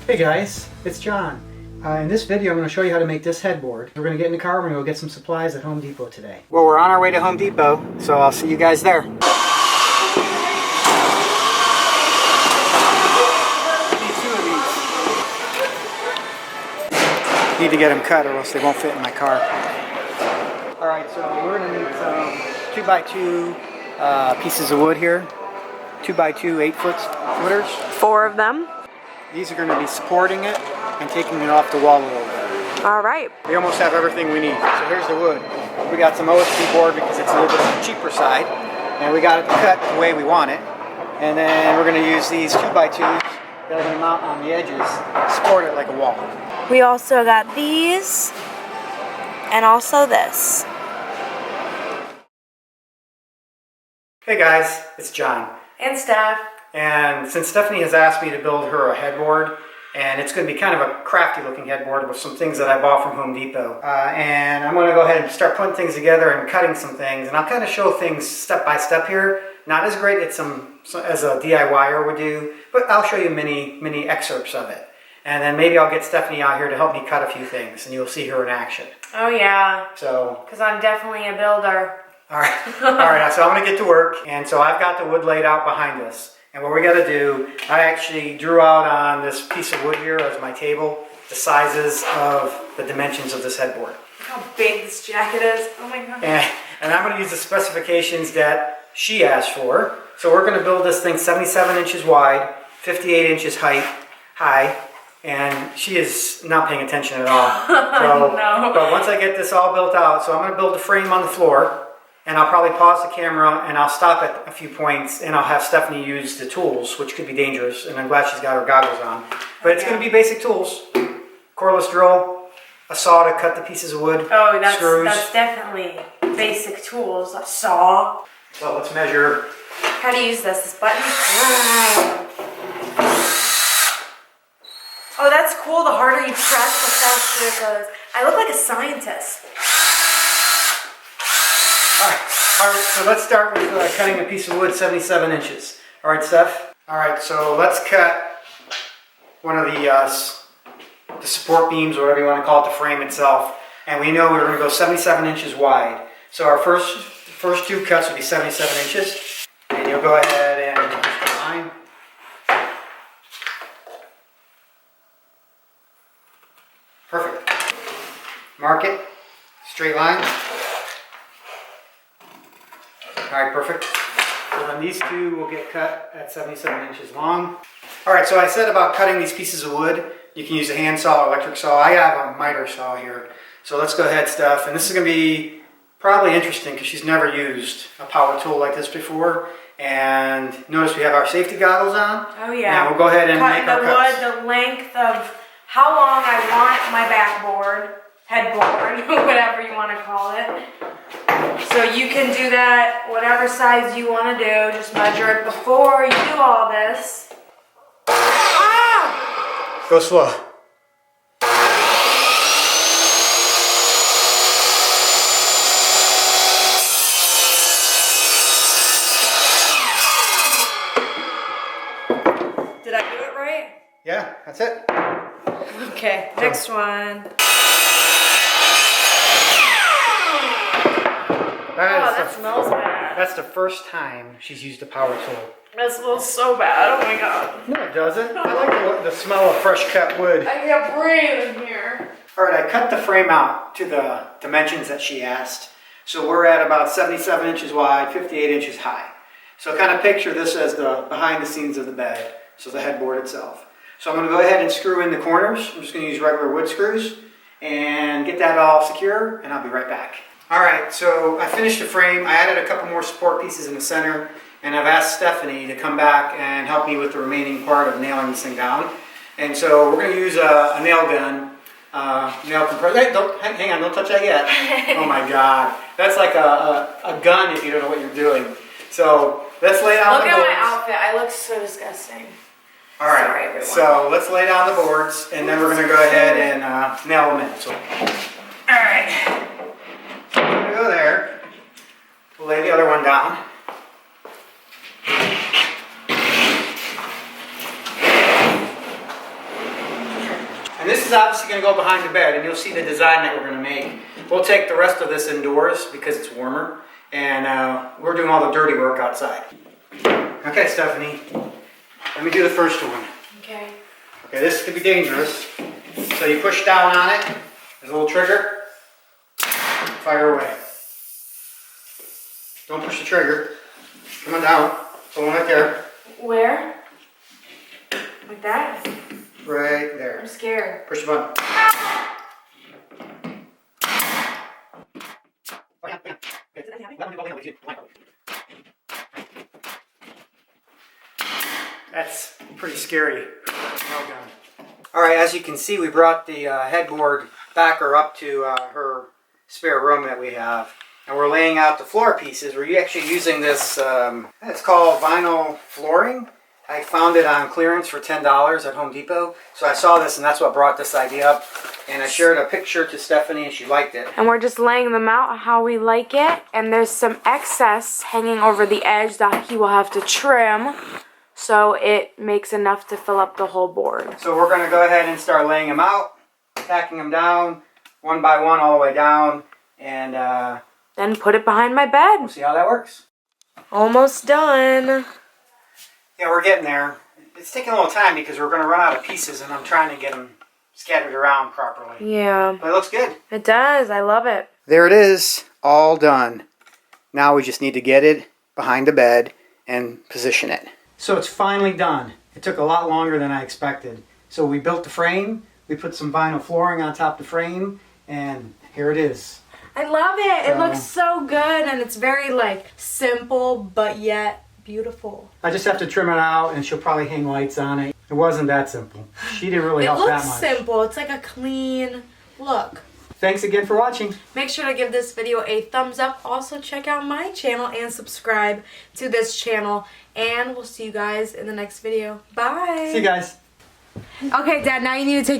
Hey guys, it's John. In this video I'm going to show you how to make this headboard. We're going to get in the car, we're going to go get some supplies at Home Depot today. Well, we're on our way to Home Depot, so I'll see you guys there. Need to get them cut or else they won't fit in my car. Alright, so we're going to need some 2x2 pieces of wood here. 2x2 8-foot footers. 4 of them. These are going to be supporting it and taking it off the wall a little bit. Alright. We almost have everything we need. So here's the wood. We got some OSB board because it's a little bit on the cheaper side. And we got it cut the way we want it. And then we're going to use these 2x2s that are going to mount on the edges, support it like a wall. We also got these, and also this. Hey guys, it's John. And Steph. And since Stephanie has asked me to build her a headboard, and it's going to be kind of a crafty looking headboard with some things that I bought from Home Depot. And I'm going to go ahead and start putting things together and cutting some things. And I'll kind of show things step by step here. Not as great as a DIYer would do, but I'll show you mini excerpts of it. And then maybe I'll get Stephanie out here to help me cut a few things, and you'll see her in action. Oh yeah. So. Because I'm definitely a builder. Alright, alright, so I'm going to get to work. And so I've got the wood laid out behind us. And what we got to do, I actually drew out on this piece of wood here as my table the sizes of the dimensions of this headboard. Look how big this jacket is. Oh my god. And I'm going to use the specifications that she asked for. So we're going to build this thing 77 inches wide, 58 inches high, and she is not paying attention at all. So, no. But once I get this all built out, so I'm going to build the frame on the floor. And I'll probably pause the camera and I'll stop at a few points and I'll have Stephanie use the tools, which could be dangerous, and I'm glad she's got her goggles on. But it's going to be basic tools. Cordless drill, a saw to cut the pieces of wood, screws. That's definitely basic tools. A saw. So let's measure. How do you use this button? Oh, that's cool. The harder you press, the faster it goes. I look like a scientist. Alright, so let's start with cutting a piece of wood 77 inches. Alright, Steph? Alright, so let's cut one of the support beams, or whatever you want to call it, the frame itself. And we know we're going to go 77 inches wide. So our first two cuts will be 77 inches. And you'll go ahead and line. Perfect. Mark it. Straight line. Alright, perfect. So then these two will get cut at 77 inches long. Alright, so I said about cutting these pieces of wood, you can use a hand saw or electric saw. I have a miter saw here. So let's go ahead, Steph. And this is going to be probably interesting because she's never used a power tool like this before. And notice we have our safety goggles on. Oh yeah. Now we'll go ahead and make our cuts. Cutting the wood, the length of how long I want my backboard, headboard, whatever you want to call it. So you can do that whatever size you want to do. Just measure it before you do all this. Ah! Go slow. Did I do it right? Yeah, that's it. Okay, next one. That smells bad. That's the first time she's used a power tool. That smells so bad. Oh my god. No, it doesn't. I like the smell of fresh cut wood. I can't breathe in here. Alright, I cut the frame out to the dimensions that she asked. So we're at about 77 inches wide, 58 inches high. So kind of picture this as the behind the scenes of the bed. So the headboard itself. So I'm going to go ahead and screw in the corners. I'm just going to use regular wood screws and get that all secure, and I'll be right back. Alright, so I finished the frame. I added a couple more support pieces in the center, and I've asked Stephanie to come back and help me with the remaining part of nailing this thing down. And so we're going to use a nail gun, nail compressor. Hey, hang on, don't touch that yet. Oh my god. That's like a gun if you don't know what you're doing. So let's lay down the boards. Look at my outfit. I look so disgusting. Alright, sorry, everyone. So let's lay down the boards, and then we're going to go ahead and nail them in. So, alright. So we're going to go there. We'll lay the other one down. obviously going to go behind the bed, and you'll see the design that we're going to make. We'll take the rest of this indoors because it's warmer, and we're doing all the dirty work outside. Okay, Stephanie, let me do the first one. Okay. Okay, this could be dangerous. So you push down on it, there's a little trigger, fire away. Don't push the trigger. Come on down, hold on right there. Where? Like that? Right there. I'm scared. Push the button. That's pretty scary. Well done. Alright, as you can see, we brought the headboard backer up to her spare room that we have. And we're laying out the floor pieces. We're actually using this, it's called vinyl flooring. I found it on clearance for $10 at Home Depot. So I saw this and that's what brought this idea up. And I shared a picture to Stephanie and she liked it. And we're just laying them out how we like it. And there's some excess hanging over the edge that he will have to trim. So it makes enough to fill up the whole board. So we're going to go ahead and start laying them out, tacking them down, one by one all the way down. And then put it behind my bed. we'll see how that works. Almost done. Yeah, we're getting there. It's taking a little time because we're going to run out of pieces and I'm trying to get them scattered around properly. Yeah. But it looks good. It does. I love it. There it is, all done. Now we just need to get it behind the bed and position it. So it's finally done. It took a lot longer than I expected. So we built the frame, we put some vinyl flooring on top of the frame, and here it is. I love it. It looks so good and it's very like simple but yet beautiful. I just have to trim it out and she'll probably hang lights on it. It wasn't that simple. She didn't really help that much. It looks simple. It's like a clean look. Thanks again for watching. Make sure to give this video a thumbs up. Also check out my channel and subscribe to this channel. And we'll see you guys in the next video. Bye. See you guys. Okay, Dad, now you need to take